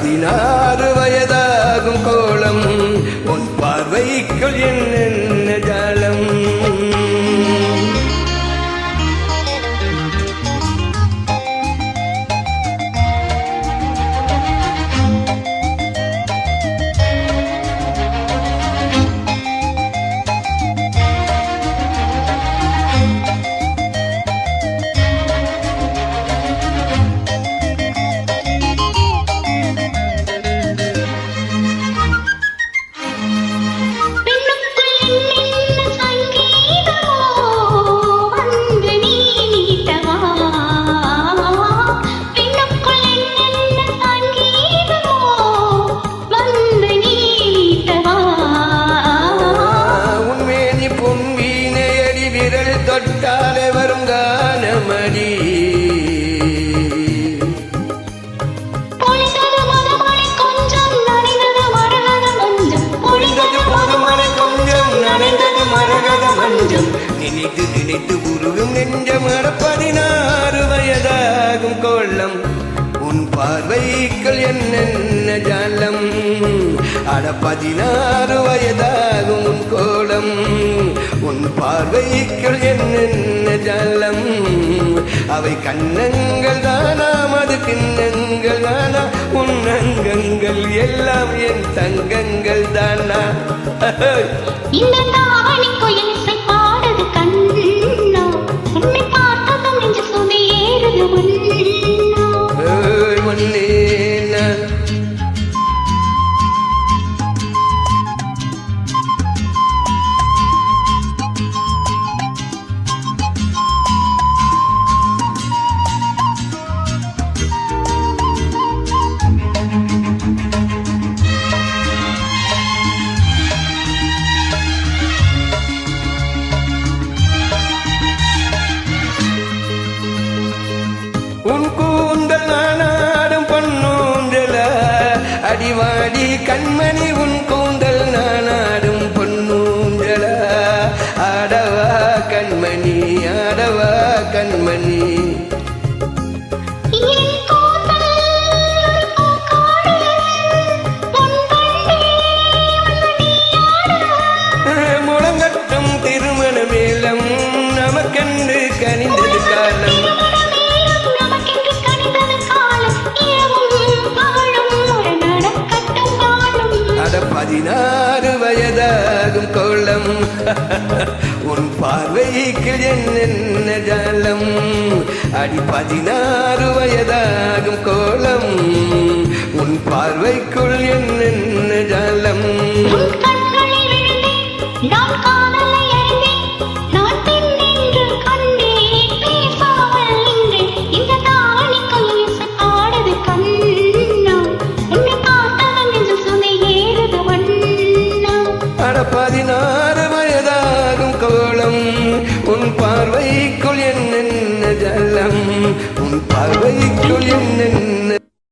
16 வயதாகும் கோலம் உன் பார்வைக்குள் என்ன ஜாலம் தொட்டாலே வரும் கானமடி கொஞ்சம் நனைந்தது மரகத மஞ்சம் நினைத்து நினைத்து உருகும் நெஞ்சம் 16 வயதாகும் கோலம் உன் பார்வைக்குள் என்னென்ன ஜாலம் அட 16 வயதாகும் உன் கோலம் உன் பார்வைக்குள் என்னென்ன ஜாலம் அவை கண்ணங்கள் தானா மது கிண்ணங்கள் தானா உன் அங்கங்கள் எல்லாம் என் தங்கங்கள் தானா இந்த தாவணிக்கு இசை பாடுது கண்ணா உன்னை பார்த்ததும் நெஞ்சு சுமை ஏறுது மண்ணே உன் கூந்தல் நானாடும் பொன்னூஞ்சல அடிவாடி கண்மணி உன் கூந்தல் நானாடும் பொன்னூஞ்சல ஆடவா கண்மணி ஆடவா கண்மணி முழங்கட்டும் திருமண மேளம் நமக்கென்று கனிந்தது காலம் 16 வயதாகும் கோலம் உன் பார்வைக்குள் என்னென்ன ஜாலம் அடி 16 வயதாகும் கோலம் உன் பார்வைக்குள் என்னென்ன ஜாலம்